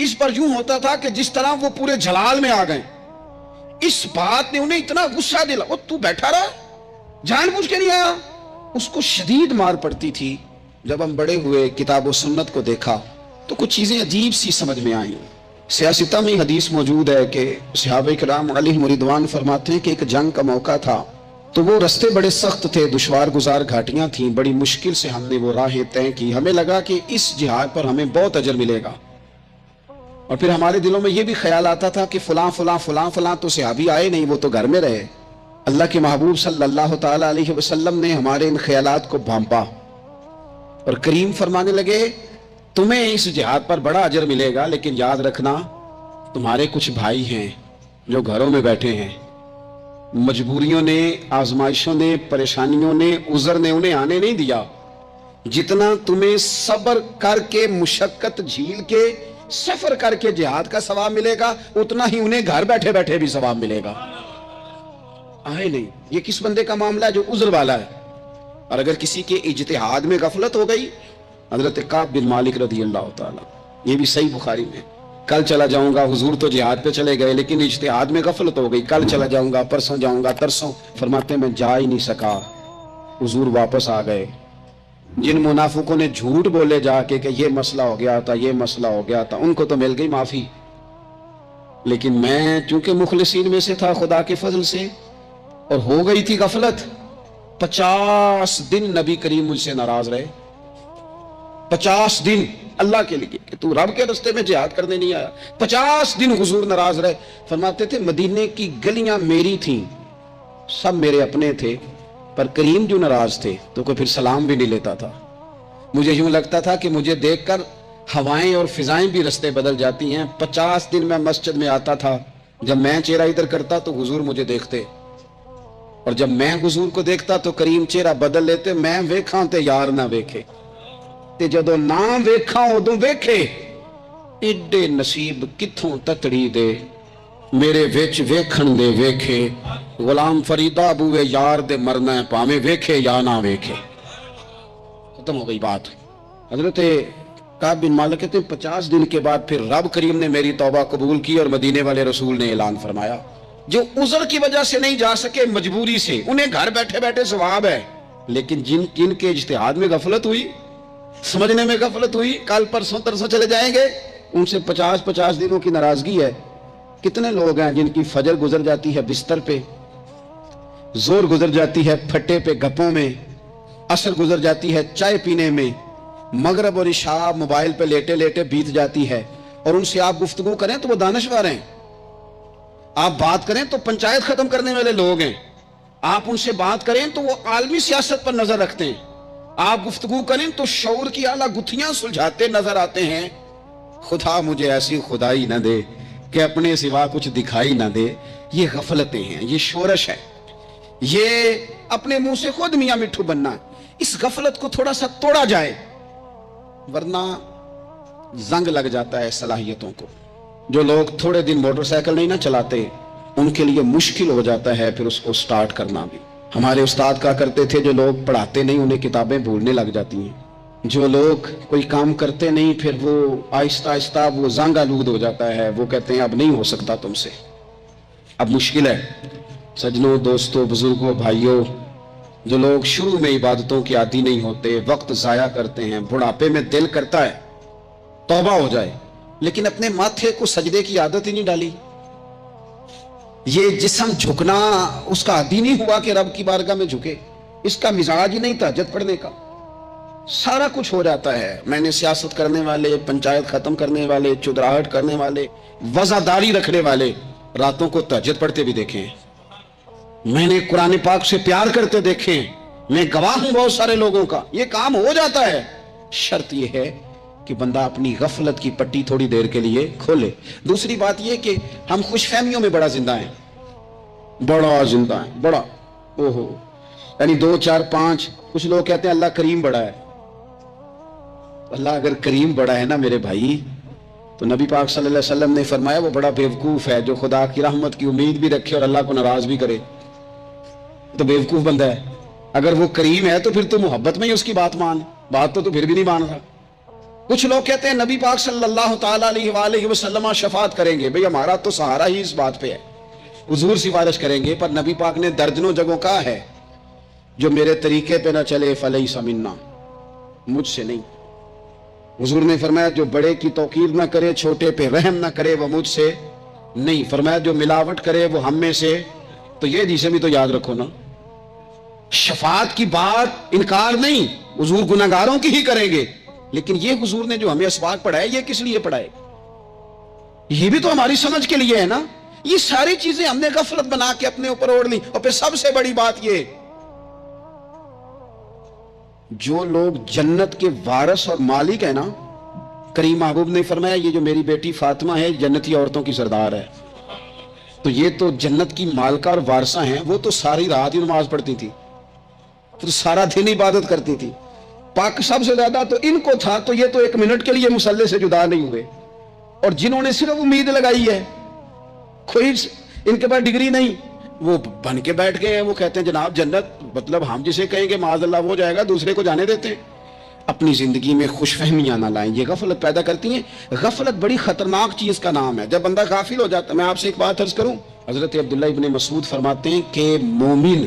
اس پر یوں ہوتا تھا کہ جس طرح وہ پورے جلال میں آ گئے. اس بات نے انہیں اتنا غصہ دلا. وہ تو بیٹھا رہا, جان بوجھ کے نہیں آیا. اس کو شدید مار پڑتی تھی. جب ہم بڑے ہوئے, کتاب و سنت کو دیکھا تو کچھ چیزیں عجیب سی سمجھ میں آئیں. سیاستہ میں حدیث موجود ہے کہ صحابہ کرام علیہم رضوان فرماتے ہیں کہ ایک جنگ کا موقع تھا, تو وہ رستے بڑے سخت تھے, دشوار گزار گھاٹیاں تھیں, بڑی مشکل سے ہم نے وہ راہیں طے کی. ہمیں لگا کہ اس جہاد پر ہمیں بہت اجر ملے گا, اور پھر ہمارے دلوں میں یہ بھی خیال آتا تھا کہ فلاں فلاں فلاں فلاں تو صحابی آئے نہیں, وہ تو گھر میں رہے. اللہ کے محبوب صلی اللہ تعالی علیہ وسلم نے ہمارے ان خیالات کو بھانپا اور کریم فرمانے لگے تمہیں اس جہاد پر بڑا اجر ملے گا, لیکن یاد رکھنا تمہارے کچھ بھائی ہیں جو گھروں میں بیٹھے ہیں, مجبوریوں نے, آزمائشوں نے, پریشانیوں نے, عذر نے انہیں آنے نہیں دیا. جتنا تمہیں صبر کر کے, مشقت جھیل کے, سفر کر کے جہاد کا ثواب ملے گا, اتنا ہی انہیں گھر بیٹھے بیٹھے بھی ثواب ملے گا. آئے نہیں. یہ کس بندے کا معاملہ ہے جو عذر والا ہے. اور اگر کسی کے اجتہاد میں غفلت ہو گئی, حضرت کعب بن مالک رضی اللہ تعالی, یہ بھی صحیح بخاری میں, کل چلا جاؤں گا, حضور تو جہاد پہ چلے گئے لیکن اجتہاد میں غفلت ہو گئی, کل چلا جاؤں گا, پرسوں جاؤں گا, ترسوں. فرماتے میں جا ہی نہیں سکا, حضور واپس آ گئے. جن منافقوں نے جھوٹ بولے جا کے کہ یہ مسئلہ ہو گیا تھا, یہ مسئلہ ہو گیا تھا, ان کو تو مل گئی معافی, لیکن میں چونکہ مخلصین میں سے تھا خدا کے فضل سے, اور ہو گئی تھی غفلت. 50 دن نبی کریم مجھ سے ناراض رہے. 50 دن اللہ کے لیے کہ تو رب کے رستے میں جہاد کرنے نہیں آیا. 50 دن حضور ناراض رہے. فرماتے تھے مدینے کی گلیاں میری تھیں, سب میرے اپنے تھے, پر کریم جو ناراض تھے تو کوئی پھر سلام بھی نہیں لیتا تھا. مجھے یوں لگتا تھا کہ مجھے دیکھ کر ہوائیں اور فضائیں بھی رستے بدل جاتی ہیں. 50 دن میں مسجد میں آتا تھا, جب میں چہرہ ادھر کرتا تو حضور مجھے دیکھتے, اور جب میں حضور کو دیکھتا تو کریم چہرہ بدل لیتے. میں ویکھاں تے یار نہ ویکھے, تے جدو نہ ویکھاں ادوں ویکھے. ایڈے نصیب کتھوں تتڑی دے, میرے وچ ویکھن دے ویکھے. غلام فریدہ بوئے یار دے مرنا ہے, پاویں ویکھے یا نہ ویکھے. ختم ہو گئی بات. حضرت کعب بن مالک کہتے ہیں 50 دن کے بعد پھر رب کریم نے میری توبہ قبول کی, اور مدینے والے رسول نے اعلان فرمایا جو عذر کی وجہ سے نہیں جا سکے, مجبوری سے, انہیں گھر بیٹھے بیٹھے ثواب ہے, لیکن جن کے اجتہاد میں غفلت ہوئی, سمجھنے میں غفلت ہوئی, کل پرسوں ترسوں چلے جائیں گے, ان سے 50 دنوں کی ناراضگی ہے. کتنے لوگ ہیں جن کی فجر گزر جاتی ہے بستر پہ, زور گزر جاتی ہے پھٹے پہ گپوں میں, عصر گزر جاتی ہے چائے پینے میں, مغرب اور عشاء موبائل پہ لیٹے لیٹے بیت جاتی ہے, اور ان سے آپ گفتگو کریں تو وہ دانشور ہیں, آپ بات کریں تو پنچایت ختم کرنے والے لوگ ہیں, آپ ان سے بات کریں تو وہ عالمی سیاست پر نظر رکھتے ہیں, آپ گفتگو کریں تو شعور کی اعلیٰ گتھیاں سلجھاتے نظر آتے ہیں. خدا مجھے ایسی خدائی نہ دے کہ اپنے سوا کچھ دکھائی نہ دے. یہ غفلتیں ہیں, یہ شورش ہے, یہ اپنے منہ سے خود میاں مٹھو بننا. اس غفلت کو تھوڑا سا توڑا جائے, ورنہ زنگ لگ جاتا ہے صلاحیتوں کو. جو لوگ تھوڑے دن موٹر سائیکل نہیں نہ چلاتے, ان کے لیے مشکل ہو جاتا ہے پھر اس کو سٹارٹ کرنا بھی. ہمارے استاد کہا کرتے تھے جو لوگ پڑھاتے نہیں انہیں کتابیں بھولنے لگ جاتی ہیں, جو لوگ کوئی کام کرتے نہیں پھر وہ آہستہ آہستہ وہ زنگ آلود ہو جاتا ہے, وہ کہتے ہیں اب نہیں ہو سکتا تم سے, اب مشکل ہے. سجنوں, دوستوں, بزرگوں, بھائیوں, جو لوگ شروع میں عبادتوں کی عادی نہیں ہوتے, وقت ضائع کرتے ہیں, بڑھاپے میں دل کرتا ہے توبہ ہو جائے, لیکن اپنے ماتھے کو سجدے کی عادت ہی نہیں ڈالی. یہ جسم جھکنا اس کا عادی نہیں ہوا کہ رب کی بارگاہ میں جھکے, اس کا مزاج ہی نہیں تہجد پڑھنے کا. سارا کچھ ہو جاتا ہے. میں نے سیاست کرنے والے, پنچایت ختم کرنے والے, چودراہٹ کرنے والے, وزاداری رکھنے والے راتوں کو تہجد پڑھتے بھی دیکھے ہیں. میں نے قرآن پاک سے پیار کرتے دیکھے ہیں. میں گواہ ہوں بہت سارے لوگوں کا. یہ کام ہو جاتا ہے. شرط یہ ہے کہ بندہ اپنی غفلت کی پٹی تھوڑی دیر کے لیے کھولے. دوسری بات یہ کہ ہم خوش فہمیوں میں بڑا زندہ ہیں, بڑا زندہ ہیں, بڑا اوہو, یعنی 2 4 5. کچھ لوگ کہتے ہیں اللہ کریم بڑا ہے. اللہ اگر کریم بڑا ہے نا میرے بھائی, تو نبی پاک صلی اللہ علیہ وسلم نے فرمایا وہ بڑا بیوقوف ہے جو خدا کی رحمت کی امید بھی رکھے اور اللہ کو ناراض بھی کرے, تو بیوقوف بندہ ہے. اگر وہ کریم ہے تو پھر تو محبت میں ہی اس کی بات مان, بات تو پھر بھی نہیں مان رہا. کچھ لوگ کہتے ہیں نبی پاک صلی اللہ تعالی علیہ وآلہ وسلم شفاعت کریں گے. بھئی ہمارا تو سہارا ہی اس بات پہ ہے, حضور سفارش کریں گے, پر نبی پاک نے درجنوں جگہوں کہا ہے جو میرے طریقے پہ نہ چلے فلیس منا, مجھ سے نہیں. حضور نے فرمایا جو بڑے کی توقیر نہ کرے, چھوٹے پہ رحم نہ کرے, وہ مجھ سے نہیں. فرمایا جو ملاوٹ کرے وہ ہم میں سے. تو یہ جسے بھی تو یاد رکھو نا, شفاعت کی بات انکار نہیں, حضور گناہگاروں کی ہی کریں گے, لیکن یہ حضور نے جو ہمیں اسباق پڑھائے یہ کس لیے پڑھائے, یہ بھی تو ہماری سمجھ کے لیے ہے نا. یہ ساری چیزیں ہم نے غفلت بنا کے اپنے اوپر اوڑھ لی. اور پھر سب سے بڑی بات یہ, جو لوگ جنت کے وارث اور مالک ہیں نا, کریم محبوب نے فرمایا یہ جو میری بیٹی فاطمہ ہے جنتی عورتوں کی سردار ہے, تو یہ تو جنت کی مالکہ اور وارثہ ہیں. وہ تو ساری رات ہی نماز پڑھتی تھی, تو سارا دن عبادت کرتی تھی. پاک سب سے زیادہ تو ان کو تھا, تو یہ تو ایک منٹ کے لیے مصلے سے جدا نہیں ہوئے. اور جنہوں نے صرف امید لگائی ہے, کوئی ان کے پاس ڈگری نہیں, وہ بن کے بیٹھ گئے ہیں. وہ کہتے ہیں جناب جنت مطلب ہم جسے کہیں گے معاذ اللہ وہ جائے گا, دوسرے کو جانے دیتے ہیں. اپنی زندگی میں خوش فہمیاں نہ لائیں, یہ غفلت پیدا کرتی ہیں. غفلت بڑی خطرناک چیز کا نام ہے. جب بندہ غافل ہو جاتا ہے, میں آپ سے ایک بات عرض کروں, حضرت عبداللہ ابن مسعود فرماتے ہیں کہ مومن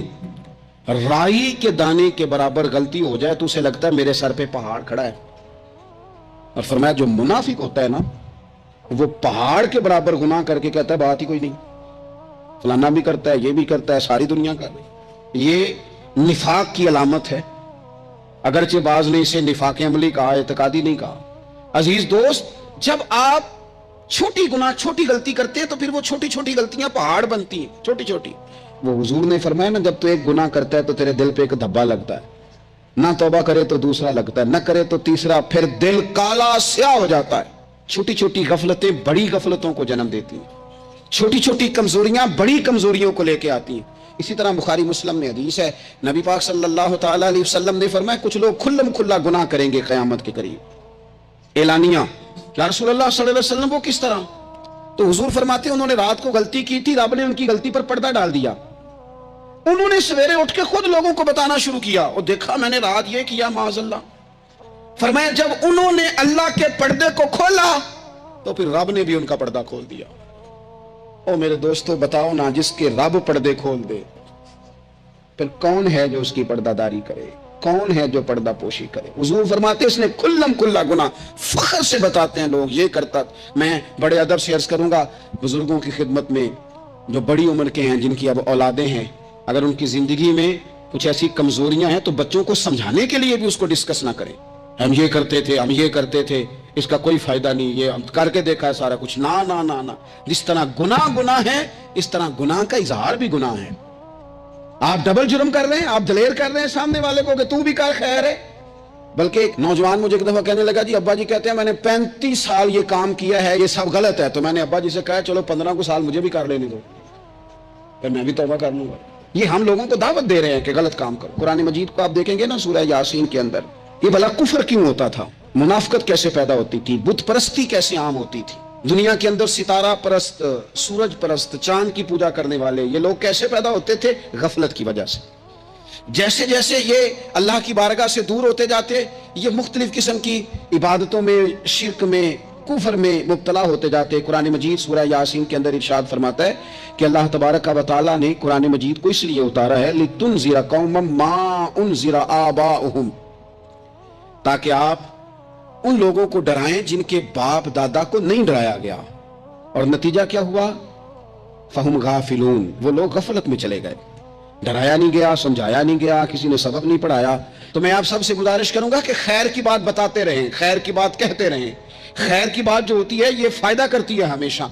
رائی کے دانے کے برابر غلطی ہو جائے تو اسے لگتا ہے میرے سر پہ پہاڑ کھڑا ہے. اور فرمایا جو منافق ہوتا ہے نا, وہ پہاڑ کے برابر گناہ کر کے کہتا ہے بات ہی کوئی نہیں, فلانا بھی کرتا ہے, یہ بھی کرتا ہے, ساری دنیا کر رہی. یہ نفاق کی علامت ہے, اگرچہ بعض نے اسے نفاق عملی کہا, اعتقادی نہیں کہا. عزیز دوست, جب آپ چھوٹی گناہ چھوٹی غلطی کرتے ہیں تو پھر وہ چھوٹی چھوٹی غلطیاں پہاڑ بنتی ہیں, چھوٹی چھوٹی. وہ حضور نے فرمایا نا, جب تو ایک گناہ کرتا ہے تو تیرے دل پہ ایک دھبا لگتا ہے, نہ توبہ کرے تو دوسرا لگتا ہے, نہ کرے تو تیسرا, پھر دل کالا سیاہ ہو جاتا ہے. چھوٹی چھوٹی غفلتیں بڑی غفلتوں کو جنم دیتی ہیں, چھوٹی چھوٹی کمزوریاں بڑی کمزوریوں کو لے کے آتی ہیں. اسی طرح بخاری مسلم میں حدیث ہے, نبی پاک صلی اللہ تعالی علیہ وسلم نے فرمایا کچھ لوگ کھلم کھلا گناہ کریں گے قیامت کے قریب. اعلانیہ, یا رسول اللہ صلی اللہ علیہ وسلم وہ کس طرح؟ تو حضور فرماتے ہیں انہوں نے رات کو غلطی کی تھی, رب نے ان کی غلطی پر پردہ ڈال دیا. انہوں نے سویرے اٹھ کے خود لوگوں کو بتانا شروع کیا, اور دیکھا میں نے رات یہ کیا معاذ اللہ. فرمایا جب انہوں نے اللہ کے پردے کو کھولا تو پھر رب نے بھی ان کا پردہ کھول دیا. او میرے دوستو بتاؤ نا, جس کے رب پردے کھول دے پھر کون ہے جو اس کی پردہ داری کرے, کون ہے جو پردہ پوشی کرے؟ حضور فرماتے اس نے کلم کلا گناہ, فخر سے بتاتے ہیں لوگ یہ کرتا. میں بڑے ادب سے عرض کروں گا بزرگوں کی خدمت میں جو بڑی عمر کے ہیں, جن کی اب اولادیں ہیں, اگر ان کی زندگی میں کچھ ایسی کمزوریاں ہیں تو بچوں کو سمجھانے کے لیے بھی اس کو ڈسکس نہ کریں. ہم یہ کرتے تھے, ہم یہ کرتے تھے, اس کا کوئی فائدہ نہیں, یہ ہم کر کے دیکھا ہے سارا کچھ. نہ نہ نہ نہ, جس طرح گناہ ہے اس طرح گناہ کا اظہار بھی گناہ ہے. آپ ڈبل جرم کر رہے ہیں, آپ دلیر کر رہے ہیں سامنے والے کو کہ تو بھی کر, خیر ہے. بلکہ ایک نوجوان مجھے ایک دفعہ کہنے لگا جی ابا جی کہتے ہیں میں نے 35 سال یہ کام کیا ہے, یہ سب غلط ہے. تو میں نے ابا جی سے کہا چلو 15 سال مجھے بھی کر لینے دو, پھر میں بھی توبہ کر لوں گا. یہ ہم لوگوں کو دعوت دے رہے ہیں کہ غلط کام کرو. قرآن مجید کو آپ دیکھیں گے نا سورہ یاسین کے اندر, یہ بھلا کفر کیوں ہوتا تھا, منافقت کیسے پیدا ہوتی تھی, بت پرستی کیسے عام ہوتی تھی, دنیا کے اندر ستارہ پرست, سورج پرست, چاند کی پوجا کرنے والے یہ لوگ کیسے پیدا ہوتے تھے؟ غفلت کی وجہ سے. جیسے جیسے یہ اللہ کی بارگاہ سے دور ہوتے جاتے, یہ مختلف قسم کی عبادتوں میں, شرک میں, کفر میں مبتلا ہوتے جاتے. قرآن مجید سورہ یاسین کے اندر ارشاد فرماتا ہے کہ اللہ تبارک و تعالیٰ نے قرآن مجید کو اس لیے اتارا ہے لِتُنذِرَ قَوْمًا مَا أُنذِرَ آبَاؤُهُمْ, تاکہ آپ ان لوگوں کو ڈرائیں جن کے باپ دادا کو نہیں ڈرایا گیا. اور نتیجہ کیا ہوا؟ فَهُمْ غَافِلُونَ, وہ لوگ غفلت میں چلے گئے, ڈرایا نہیں گیا, سمجھایا نہیں گیا, کسی نے سبق نہیں پڑھایا. تو میں آپ سب سے گزارش کروں گا کہ خیر کی بات بتاتے رہیں, خیر کی بات کہتے رہیں. خیر کی بات جو ہوتی ہے یہ فائدہ کرتی ہے ہمیشہ.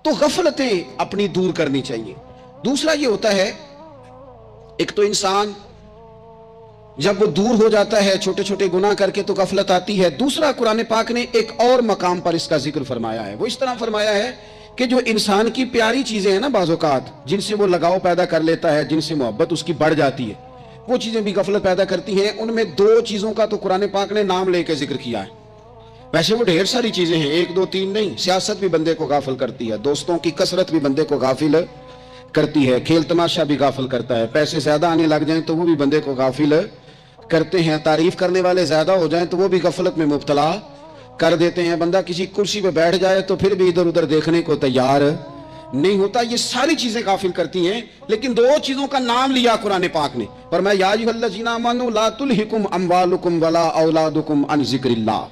تو غفلتیں اپنی دور کرنی چاہیے. دوسرا یہ ہوتا ہے, ایک تو انسان جب وہ دور ہو جاتا ہے چھوٹے چھوٹے گناہ کر کے تو غفلت آتی ہے. دوسرا قرآن پاک نے ایک اور مقام پر اس کا ذکر فرمایا ہے. وہ اس طرح فرمایا ہے کہ جو انسان کی پیاری چیزیں ہیں نا بعض اوقات, جن سے وہ لگاؤ پیدا کر لیتا ہے, جن سے محبت اس کی بڑھ جاتی ہے, وہ چیزیں بھی غفلت پیدا کرتی ہیں. ان میں 2 چیزوں کا تو قرآن پاک نے نام لے کے ذکر کیا ہے. ویسے وہ ڈھیر ساری چیزیں ہیں, 1 2 3 نہیں. سیاست بھی بندے کو غافل کرتی ہے, دوستوں کی کثرت بھی بندے کو غافل کرتی ہے, کھیل تماشا بھی غافل کرتا ہے, پیسے زیادہ آنے لگ جائیں تو وہ بھی بندے کو غافل کرتے ہیں, تعریف کرنے والے زیادہ ہو جائیں تو وہ بھی غفلت میں مبتلا کر دیتے ہیں. بندہ کسی کرسی پہ بیٹھ جائے تو پھر بھی ادھر ادھر دیکھنے کو تیار نہیں ہوتا. یہ ساری چیزیں غافل کرتی ہیں. لیکن دو چیزوں کا نام لیا قرآن پاک نے، فرمایا یا ایھا الذین آمنوا لا تلھکم اموالکم ولا اولادکم عن ذکر اللہ.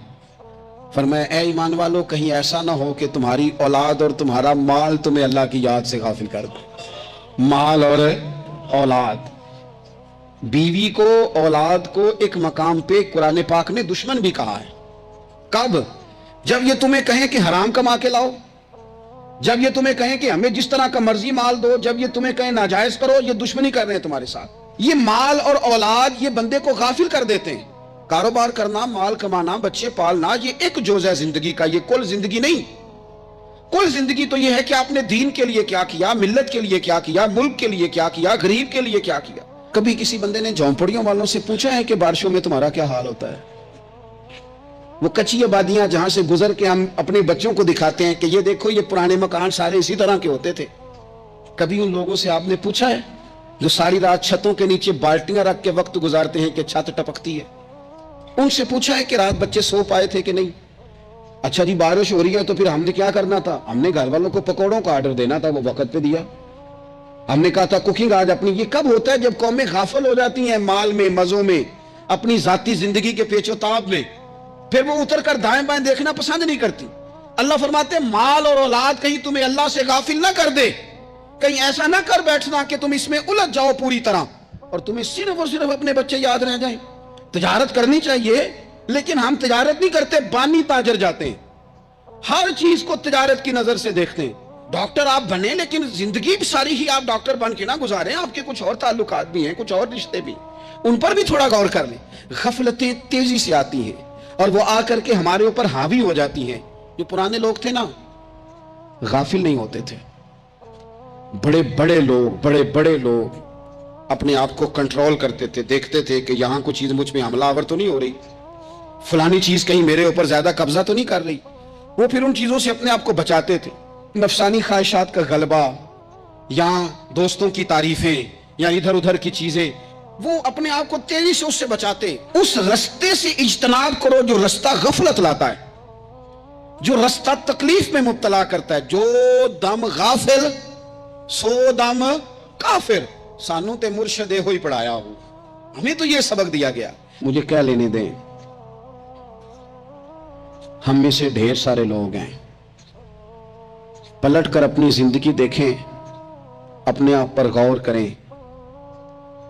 فرمایا اے ایمان والو، کہیں ایسا نہ ہو کہ تمہاری اولاد اور تمہارا مال تمہیں اللہ کی یاد سے غافل کر دے. مال اور اولاد، بیوی کو اولاد کو ایک مقام پہ قرآن پاک نے دشمن بھی کہا ہے. کب؟ جب یہ تمہیں کہیں کہ حرام کما کے لاؤ، جب یہ تمہیں کہیں کہ ہمیں جس طرح کا مرضی مال دو، جب یہ تمہیں کہیں ناجائز کرو، یہ دشمنی کر رہے ہیں تمہارے ساتھ. یہ مال اور اولاد یہ بندے کو غافل کر دیتے ہیں. کاروبار کرنا، مال کمانا، بچے پالنا، یہ ایک جزء ہے زندگی کا، یہ کل زندگی نہیں. کل زندگی تو یہ ہے کہ آپ نے دین کے لیے کیا کیا، ملت کے لیے کیا کیا، ملک کے لیے کیا کیا، غریب کے لیے کیا کیا. کبھی کسی بندے نے جھونپڑیوں والوں سے پوچھا ہے کہ بارشوں میں تمہارا کیا حال ہوتا ہے؟ وہ کچی آبادیاں جہاں سے گزر کے ہم اپنے بچوں کو دکھاتے ہیں کہ یہ دیکھو یہ پرانے مکان سارے اسی طرح کے ہوتے تھے. کبھی ان لوگوں سے آپ نے پوچھا ہے جو ساری رات چھتوں کے نیچے بالٹیاں رکھ کے وقت گزارتے ہیں کہ چھت ٹپکتی ہے؟ ان سے پوچھا ہے کہ رات بچے سو پائے تھے کہ نہیں؟ اچھا جی بارش ہو رہی ہے تو پھر ہم نے کیا کرنا تھا؟ ہم نے گھر والوں کو پکوڑوں کا آرڈر دینا تھا، وہ وقت پہ دیا. ہم نے کہا تھا کوکنگ آج اپنی. یہ کب ہوتا ہے؟ جب قومیں غافل ہو جاتی ہیں مال میں، مزوں میں، اپنی ذاتی زندگی کے پیچ و تاب میں، پھر وہ اتر کر دائیں بائیں دیکھنا پسند نہیں کرتی. اللہ فرماتے ہیں مال اور اولاد کہیں تمہیں اللہ سے غافل نہ کر دے. کہیں ایسا نہ کر بیٹھنا کہ تم اس میں الجھ جاؤ پوری طرح اور تمہیں صرف اور صرف اپنے بچے یاد رہ جائیں. تجارت کرنی چاہیے، لیکن ہم تجارت نہیں کرتے، بانی تاجر جاتے ہیں. ہر چیز کو تجارت کی نظر سے دیکھتے ہیں. ڈاکٹر آپ بنے، لیکن زندگی ساری ہی آپ ڈاکٹر بن کے نہ گزاریں. آپ کے کچھ اور تعلقات بھی ہیں، کچھ اور رشتے بھی، ان پر بھی تھوڑا غور کر لیں. غفلتیں تیزی سے آتی ہیں اور وہ آ کر کے ہمارے اوپر حاوی ہو جاتی ہیں. جو پرانے لوگ تھے نا، غافل نہیں ہوتے تھے. بڑے بڑے لوگ اپنے آپ کو کنٹرول کرتے تھے، دیکھتے تھے کہ یہاں کوئی چیز مجھ میں حملہ آور تو نہیں ہو رہی، فلانی چیز کہیں میرے اوپر زیادہ قبضہ تو نہیں کر رہی. وہ پھر ان چیزوں سے اپنے آپ کو بچاتے تھے. نفسانی خواہشات کا غلبہ یا دوستوں کی تعریفیں یا ادھر ادھر کی چیزیں، وہ اپنے آپ کو تیزی سے اس سے بچاتے. اس رستے سے اجتناب کرو جو رستہ غفلت لاتا ہے، جو رستہ تکلیف میں مبتلا کرتا ہے. جو دم غافل سو دم کافر. سانو تے مرشد ہوئی پڑھایا ہو، ہمیں تو یہ سبق دیا گیا. مجھے کیا لینے دیں، ہم میں سے ڈھیر سارے لوگ ہیں. پلٹ کر اپنی زندگی دیکھیں، اپنے آپ پر غور کریں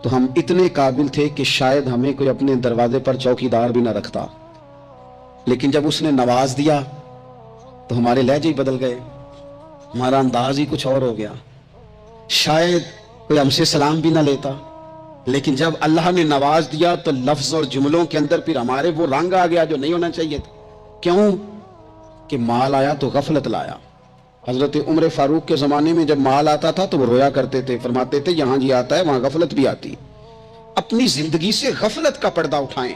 تو ہم اتنے قابل تھے کہ شاید ہمیں کوئی اپنے دروازے پر چوکیدار بھی نہ رکھتا. لیکن جب اس نے نواز دیا تو ہمارے لہجے ہی بدل گئے، ہمارا انداز ہی کچھ اور ہو گیا. شاید کوئی ہم سے سلام بھی نہ لیتا، لیکن جب اللہ نے نواز دیا تو لفظ اور جملوں کے اندر پھر ہمارے وہ رنگ آ گیا جو نہیں ہونا چاہیے تھا. کیوں؟ کہ مال آیا تو غفلت لایا. حضرت عمر فاروق کے زمانے میں جب مال آتا تھا تو وہ رویا کرتے تھے، فرماتے تھے یہاں جی آتا ہے وہاں غفلت بھی آتی. اپنی زندگی سے غفلت کا پردہ اٹھائیں.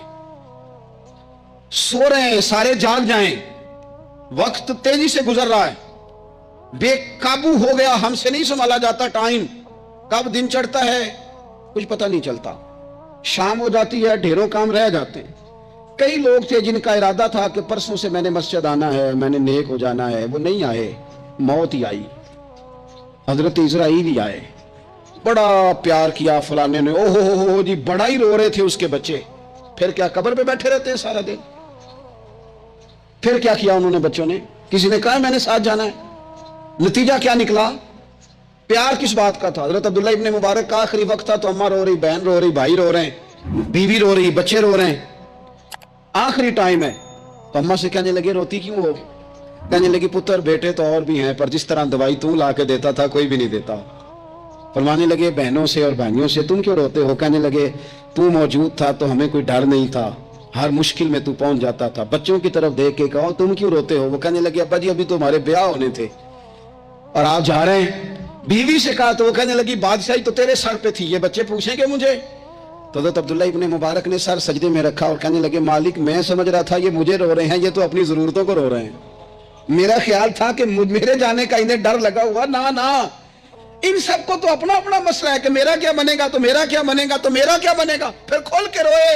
سو رہے ہیں سارے جاگ جائیں، وقت تیزی سے گزر رہا ہے، بے قابو ہو گیا، ہم سے نہیں سنبھالا جاتا. ٹائم کب دن چڑھتا ہے کچھ پتہ نہیں چلتا، شام ہو جاتی ہے، ڈھیروں کام رہ جاتے ہیں. کئی لوگ تھے جن کا ارادہ تھا کہ پرسوں سے میں نے مسجد آنا ہے، میں نے نیک ہو جانا ہے، وہ نہیں آئے. موت ہی آئی. حضرت اسرائیل ہی آئے، بڑا پیار کیا فلانے نے، او ہو جی، بڑا ہی رو رہے تھے اس کے بچے. پھر کیا قبر پہ بیٹھے رہتے ہیں سارا دن؟ پھر کیا کیا انہوں نے بچوں نے؟ کسی نے کہا میں نے ساتھ جانا ہے؟ نتیجہ کیا نکلا؟ پیار کس بات کا تھا؟ حضرت عبداللہ ابن مبارک کا آخری وقت تھا تو اماں رو رہی، بہن رو رہی، بھائی رو رہے ہیں، بیوی رو رہی، بچے رو رہے ہیں، آخری ٹائم ہے. تو اماں سے کہنے لگے روتی کیوں ہو؟ کہنے لگی پتر بیٹے تو اور بھی ہیں، پر جس طرح دوائی تو لا کے دیتا تھا کوئی بھی نہیں دیتا. فرمانے لگے بہنوں سے اور بھائیوں سے تم کیوں روتے ہو؟ کہنے لگے تو موجود تھا تو ہمیں کوئی ڈر نہیں تھا، ہر مشکل میں تو پہنچ جاتا تھا. بچوں کی طرف دیکھ کے کہو تم کیوں روتے ہو؟ وہ کہنے لگے ابا جی ابھی تو ہمارے بیاہ ہونے تھے اور آپ جا رہے ہیں. بیوی سے کہا تو وہ کہنے لگی بادشاہی تو تیرے سر پہ تھی، یہ بچے پوچھیں گے مجھے؟ تو حضرت عبداللہ ابن مبارک نے سر سجدے میں رکھا اور کہنے لگے مالک میں سمجھ رہا تھا یہ مجھے رو رہے ہیں، یہ تو اپنی ضرورتوں کو رو رہے ہیں. میرا خیال تھا کہ میرے جانے کا انہیں ڈر لگا ہوا. نہ ان سب کو تو اپنا اپنا مسئلہ ہے کہ میرا کیا بنے گا تو میرا کیا بنے گا تو میرا کیا بنے گا. پھر کھول کے روئے